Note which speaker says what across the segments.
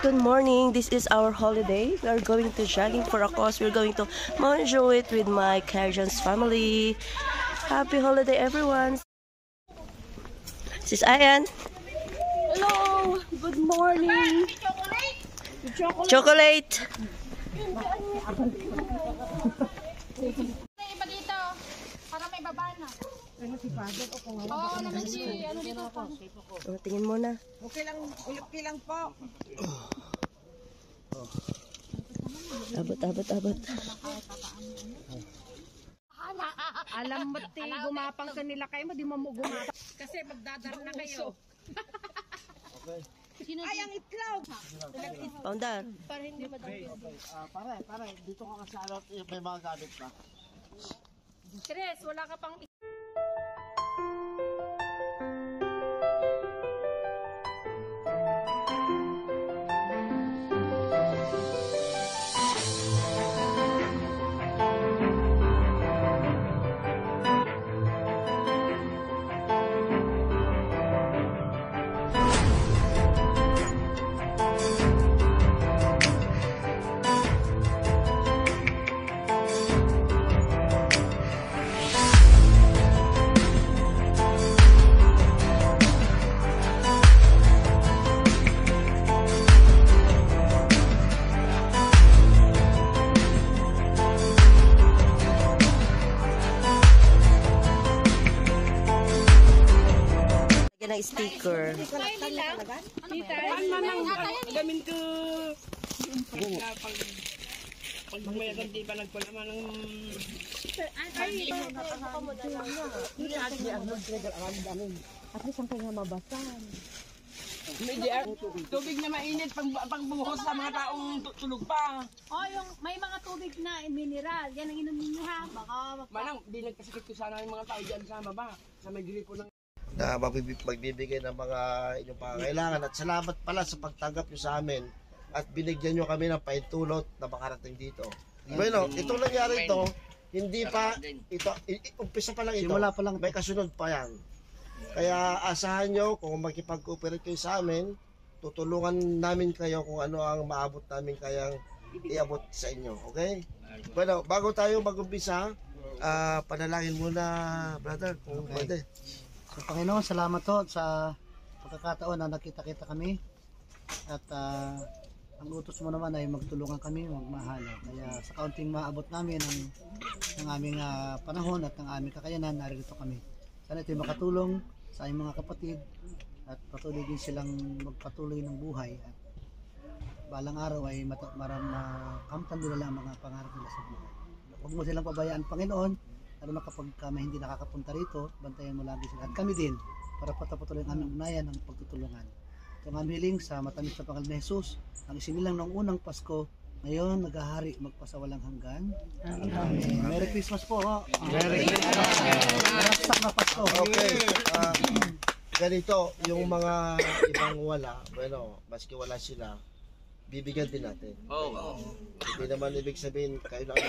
Speaker 1: good morning. This is our holiday. We are going to jogging for a cause. We're going to Montjuic with my Cajuns family. Happy holiday, everyone. This is Ayan.
Speaker 2: Hello. Good morning.
Speaker 1: Chocolate.
Speaker 2: Iba dito. Para may baba na. Oo, naman si ano dito po.
Speaker 1: Tingin muna.
Speaker 3: Okay lang po.
Speaker 1: Abot.
Speaker 3: Alam mo ti, gumapang ka nila kayo, di mo gumapang. Kasi magdadar na kayo. Ay, ang itlog!
Speaker 1: Paundar.
Speaker 2: Para hindi madami.
Speaker 4: Pare, dito ka kasi ano, may mga gamit pa.
Speaker 2: Chris, wala ka pang
Speaker 1: ng sticker.
Speaker 3: Gamin ko. Pag mayagan di ba nagpalama ng...
Speaker 4: At least ang kanya mabasan.
Speaker 3: Tubig na mainit pang buhos sa mga taong tulog pa.
Speaker 2: Oh, yung may mga tubig na mineral. Yan ang inom ninyo ha. Baka
Speaker 3: Manang, di nagkasakit ko sana yung mga tao dyan sa baba. Sa may gripo ng...
Speaker 4: Na magbibigay ng mga inyong pangangailangan at salamat pala sa pagtanggap nyo sa amin at binigyan nyo kami ng paintulot na makarating dito. Bueno, itong nangyari ito, hindi pa ito, umpisa pa lang ito. Simula pa lang. May kasunod pa yan. Kaya asahan nyo kung makipag-cooperate kayo sa amin, tutulungan namin kayo kung ano ang maabot namin kayang iabot sa inyo. Okay? Bueno, bago tayo mag-umpisa, panalangin muna, brother, kung pwede.
Speaker 5: So, Panginoon, salamat to sa pagkakataon na nakita-kita kami at ang utos mo naman ay magtulungan kami, magmahala. Kaya sa kaunting maabot namin ng aming panahon at ng aming kakayanan, narito kami. Sana ito'y makatulong sa aming mga kapatid at patuloy din silang magpatuloy ng buhay at balang araw ay makamtan nila lang mga pangarap nila sa buhay. Huwag mo silang pabayaan, Panginoon, lalo na kapag kami hindi nakakapunta rito, bantayan mo lagi sila. At kami din, para patapatuloy ang aming ugnayan ng pagtutulungan. Ito ang aming hiling sa matamis na pangalan ni Jesus, ang isinilang ng unang Pasko, ngayon naghahari magpasawalang hanggan. Amen. Merry Christmas po. Merry Christmas na Pasko.
Speaker 4: Okay. Ganito, yung mga ibang wala, bueno, maski wala sila, bibigyan din natin. Hindi naman ibig sabihin kayo lang.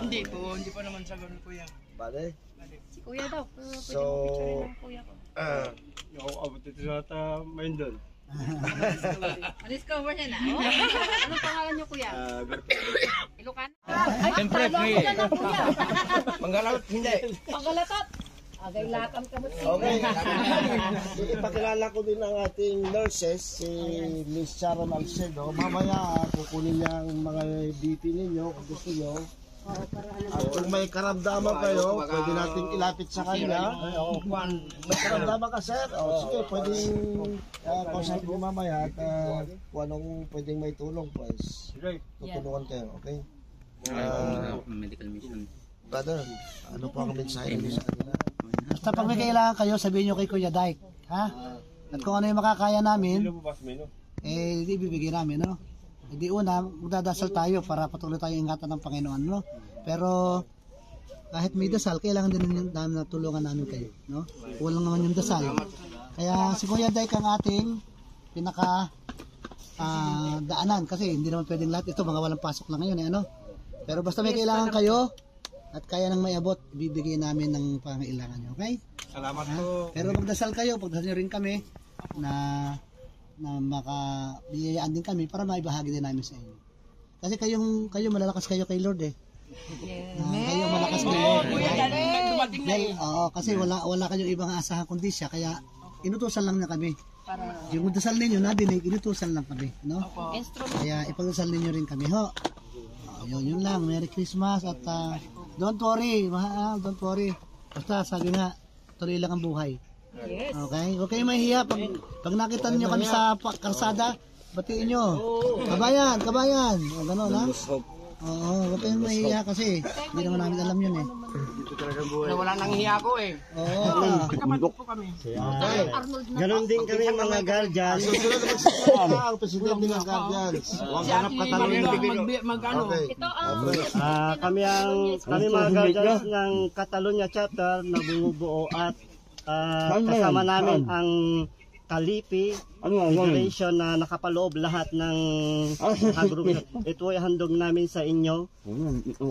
Speaker 3: Hindi pa naman sa ganun kuya.
Speaker 4: Bale?
Speaker 2: si kuya daw.
Speaker 4: So,
Speaker 2: Kuya ko.
Speaker 6: Abot ito sa main doon.
Speaker 2: Discover niya na. Oh. Anong pangalan niyo kuya? Ilocano?
Speaker 6: Siyempre, free.
Speaker 3: Manggalat, hindi.
Speaker 2: Pangalatot. Agay lakam ka mo.
Speaker 4: okay. Ipakilala ko din ang ating nurses, si Miss Sharon Alcedo. Mamaya kukunin niya ang mga BP ninyo kung gusto nyo. At kung may karamdaman kayo, pwede natin ilapit sa kanya. May karamdaman ka, sir? Sige, pwedeng kausapin mo mamaya at kung anong pwedeng may tulong, pues tutulungan kayo, okay?
Speaker 6: Medical mission.
Speaker 4: Brother, ano po ang mensahe niyo sa kanila?
Speaker 5: Basta pag may kailangan kayo, sabihin nyo kay Kuya Dyke. Ha? At kung ano yung makakaya namin, ibibigay namin, no? Hindi una, magdadasal tayo para patuloy tayong ingatan ng Panginoon, no? Pero kahit may dasal, kailangan din namin na tulungan namin kayo, no? Kulang naman yung dasal. Kaya si Kuya Dyke ang ating pinaka daanan kasi hindi naman pwedeng lahat ito, mga walang pasok lang ngayon, ano? Pero basta may kailangan kayo at kaya nang may abot, ibibigay namin ng pangailangan nyo, okay?
Speaker 6: Salamat po.
Speaker 5: Pero magdasal kayo, pagdasal nyo rin kami na na makabiyayaan din kami para maibahagi din namin sa inyo. Kasi kayo malalakas kayo kay Lord eh. Kayo malakas kayo. Oo, kasi wala kayong ibang aasahan kundi siya, kaya inutusan lang niya kami. Yung dasal ninyo nadinig, inutusan lang kami, no? Kaya ipagdasal ninyo rin kami, ho. Yun lang. Merry Christmas at don't worry, don't worry. Basta sabi nga, tuloy lang ang buhay.
Speaker 3: Yes.
Speaker 5: Okay? Huwag kayong mahihiya. Pag nakita niyo kami sa karsada, batiin nyo. Kabayan, kabayan. O, gano'n, ha? Oo, huwag kayong mahihiya kasi hindi naman namin alam yun eh.
Speaker 6: Wala nang hiya ko eh.
Speaker 5: Oo.
Speaker 7: Ganon din kami mga guardians.
Speaker 4: Ang presidente ng Guardians. Huwag ganap Catalunya. Okay.
Speaker 7: Kami mga guardians ng Catalonia chapter na bumubuo at kasama namin ang Kalipi Federation na nakapaloob lahat ng grupo. Ito ay handog namin sa inyo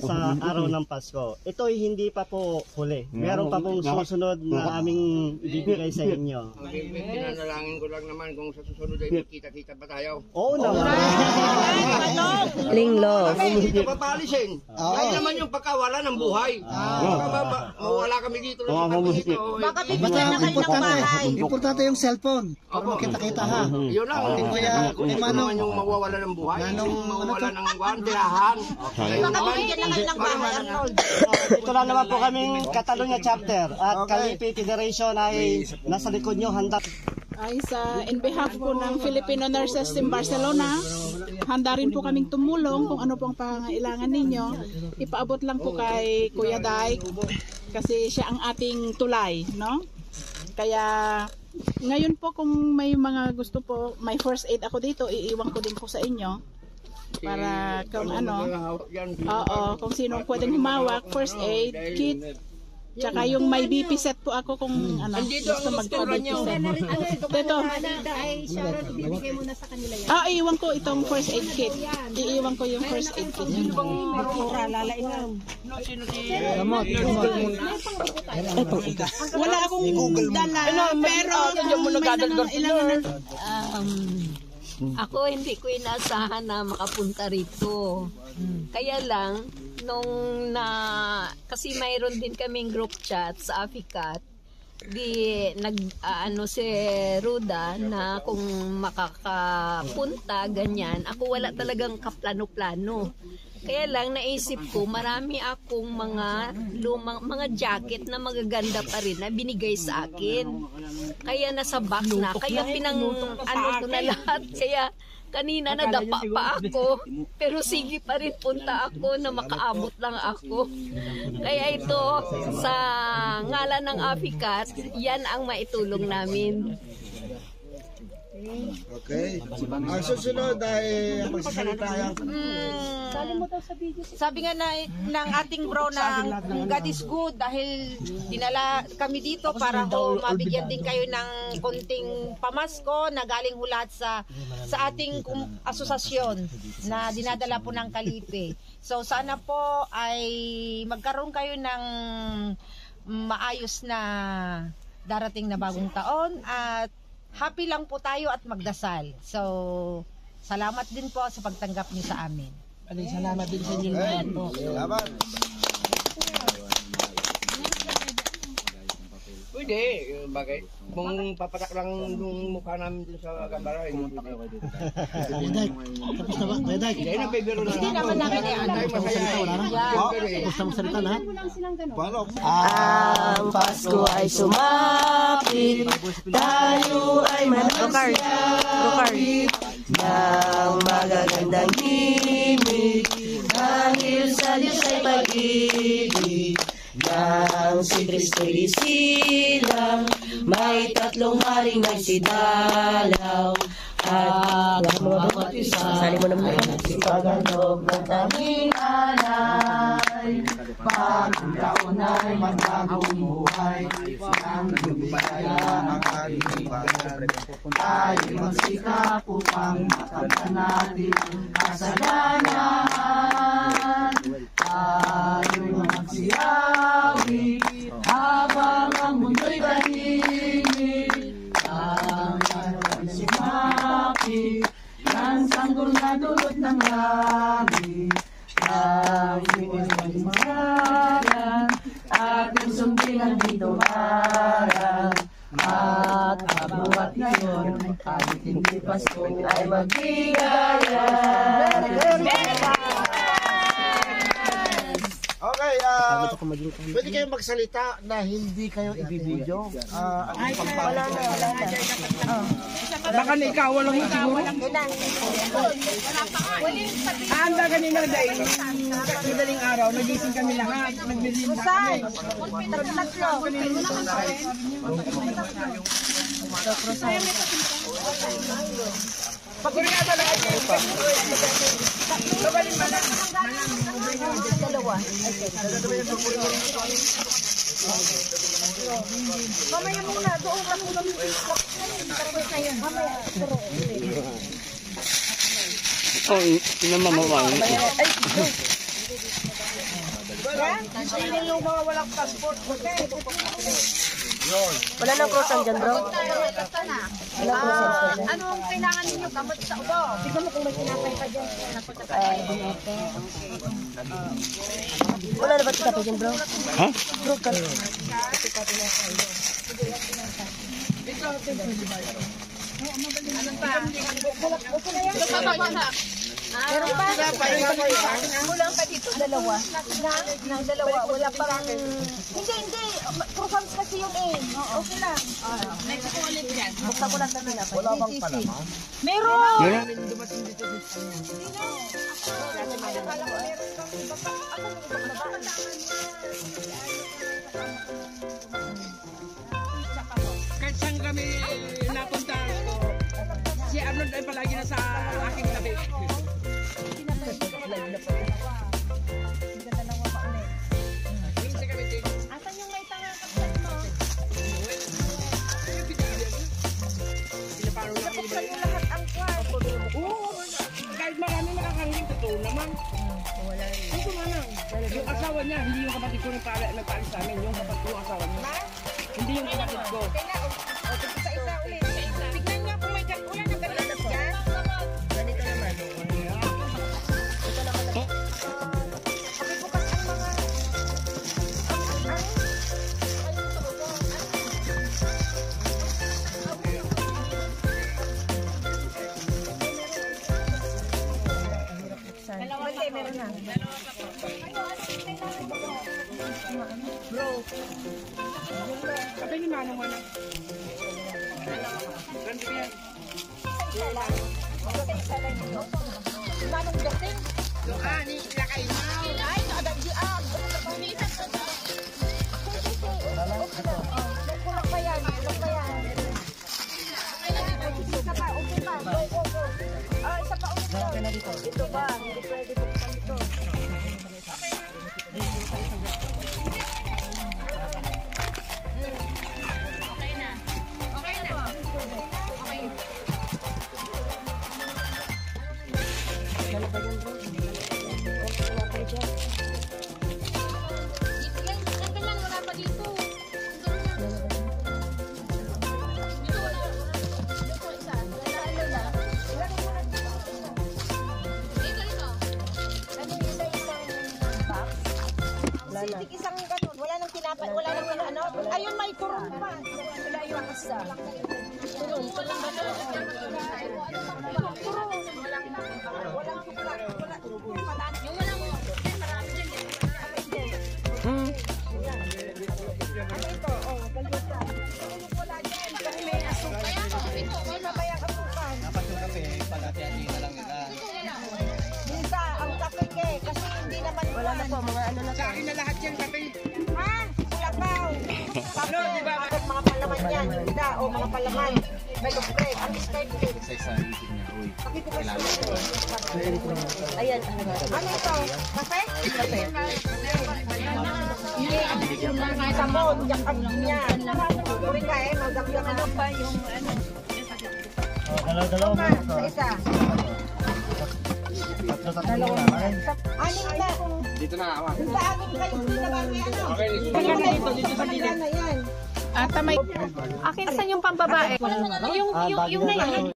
Speaker 7: sa araw ng Pasko. Ito ay hindi pa po huli. Meron pa pong susunod na aming ibibigay sa inyo.
Speaker 6: Pinanalangin ko lang naman kung sa susunod ay kita-kita pa tayo.
Speaker 7: Oo naman.
Speaker 1: Linglo.
Speaker 6: Kami dito papalisin. Kaya naman yung pagkawala ng buhay. Wala kami dito.
Speaker 2: Baka
Speaker 5: Basta
Speaker 2: bibigyan na kayo ng bahay.
Speaker 5: importante yung cellphone. Para makita-kita ha.
Speaker 6: Yun lang. Kung ito naman yung mawawala ng buhay. Yung mawawala ng tirahan.
Speaker 2: Baka bibigyan na kayo ng bahay, Arnold.
Speaker 7: Ito lang naman po kaming Catalonia chapter at Kalipi Federation ay nasa likod nyo handa.
Speaker 8: Ay in behalf po ng Filipino Nurses in Barcelona, handa rin po kaming tumulong kung ano pong pangangailangan ninyo. Ipaabot lang po kay Kuya Dai kasi siya ang ating tulay, no? Kaya ngayon po kung may mga gusto po, may first aid ako dito, iiwan ko din po sa inyo. Para kung ano, kung sino pwedeng humawak, first aid kit. Tsaka yung may BP set po ako kung ano, gusto magpa-BP set. Ito.
Speaker 3: Ibigay mo na sa kanila yan.
Speaker 8: Iiwan ko itong first aid kit. Iiwan ko yung first aid kit. Wala akong dala, pero kung may nangailangan
Speaker 9: ako hindi ko inaasahan na makapunta rito. Kaya lang, kasi mayroon din kaming group chat sa Aficat, si Ruda na kung makakapunta, ganyan. Ako wala talagang kaplano-plano. Kaya lang naisip ko, marami akong mga jacket na magaganda pa rin na binigay sa akin. Kaya nasa box na, kaya ko na lahat. Kaya kanina nadapa pa ako, pero sige pa rin punta ako na makaabot lang ako. Kaya ito, sa ngalan ng Aficat, yan ang maitulong namin.
Speaker 4: Okay. Ang susunod ay magsasalita yan.
Speaker 2: Sabi nga ng ating bro na God is good dahil dinala kami dito para mabigyan din kayo ng konting pamasko na galing hulat sa ating asosasyon na dinadala po ng Kalipi. So sana po ay magkaroon kayo ng maayos na darating na bagong taon at happy lang po tayo at magdasal. So, salamat din po sa pagtanggap niyo sa amin.
Speaker 5: Salamat din sa inyo lahat po.
Speaker 4: Salamat.
Speaker 6: Pwede, bagay. Kung papatak lang yung mukha namin dun sa gambara, hindi pwede.
Speaker 5: Tapos na ba? Meday.
Speaker 6: Hindi, nagbibiro na lang.
Speaker 2: Hindi naman namin
Speaker 6: Tayo masaya eh.
Speaker 5: Tapos na magsalita lahat.
Speaker 4: Paano?
Speaker 1: Ang Pasko ay sumapit, tayo ay manansyapit ng magagandang himig, dahil sa Diyos ay pag-ibig. Nang si Kristo'y isilang, may 3 haring nagsidalaw, at bawat isa sali mo naman si pagandog ng tanging alay. Bagong taon ay magbagong buhay, ang lumilaya ang ating bayan. Tayo magsikap upang makamtan natin ang kasalanan. Tayo magsiyawi habang ang mundo'y tahimik. Ang ating
Speaker 10: Ang sanggol na dulot ng langit, ang iwas magmahalan, ating sumbilan dito harang. At abuhat ngayon, kahit hindi Pasko ay magbigaya.
Speaker 4: Okay, pwede kayong magsalita na hindi kayo ibibidyo.
Speaker 1: Wala na.
Speaker 6: Baka na ikaw, walang siguro. Anda kanina dahil madaling araw, nagising kami lahat, nagbilinda kami. Pagkuriata lang kayo. Kabalin ba lang?
Speaker 2: Dalawa. Mamaya muna, doon ka muna. Mamaya. Hindi yung mga walang passport.
Speaker 1: Wala nang croissant dyan, bro.
Speaker 2: Anong kailangan ninyo? Gamot sa ubo. Tignan mo kung may tinapay pa dyan.
Speaker 1: Wala na ba tika pa dyan, bro?
Speaker 7: Ha?
Speaker 1: Bro, ka.
Speaker 2: Meron pa? Kulang pa dito, dalawa. Nang dalawa, wala pang... Hindi. Croissants kasi yun eh. Okay lang. Next ko ulit yan. Buksan ko lang sa nila.
Speaker 4: Wala bang palaman?
Speaker 2: Meron!
Speaker 6: Kahit saan kami napunta, si Arnold ay palagi na sa aking tabi.
Speaker 2: Asan yung may tanga? Pinapuksan yung lahat ang kwarto.
Speaker 6: Oo, kahit marami nakakangin, totoo naman. Ito nga lang, yung asawa niya, hindi yung kapatid ko nagpaalis sa amin, yung asawa niya. Hindi yung kapatid ko.
Speaker 2: Isa ulit. Tignan niyo kung may ulan na ganito dyan.
Speaker 1: Ganito naman.
Speaker 2: Pakibukas ang mga... Kasi meron na.
Speaker 6: Sabi ni Manong mo na. Ganito yan.
Speaker 2: Manong dating.
Speaker 6: Doon, ilakay mo.
Speaker 2: Ay, nakadagdi ang. Kulang pa yan. Isa pa, okay pa. Go. Isa pa ulit. Ito ba? Hindi pwede buksan ito. Sitik isang ganun. Wala nang tinapay. Wala nang ano. Ayun, may turong pa. Wala yung isa. Turong. Walang sukla. Yung walang mo. Marami dyan. Ano ito? Balita. Wala dyan. Kasi may asukal. Ito, wala ba yung asukal?
Speaker 6: Dapat yung kape, pag-ati-ati na lang ita.
Speaker 2: Minsa, ang kape kasi hindi naman
Speaker 1: Wala na po, mga ano na.
Speaker 6: Sa akin na lahat yan kape.
Speaker 2: ha? Sulapaw. Kape, bakit mga palaman yan? Yung ida, o mga palaman. May bread, ang start cake.
Speaker 1: Ayan.
Speaker 2: Ano ito? Kape? Kape. Sabon, yakap niya. Kurin ka eh, magdaklang ano pa yung ano.
Speaker 7: Dalawa mo.
Speaker 2: Sa isa.
Speaker 7: Dalawa mo.
Speaker 2: Aning na.
Speaker 6: Dito na ako.
Speaker 2: Sa akin kayo, hindi naman may ano.
Speaker 6: Okay, dito sa
Speaker 2: Kanila na yan.
Speaker 8: Akin saan yung pambabae? Yung na yan.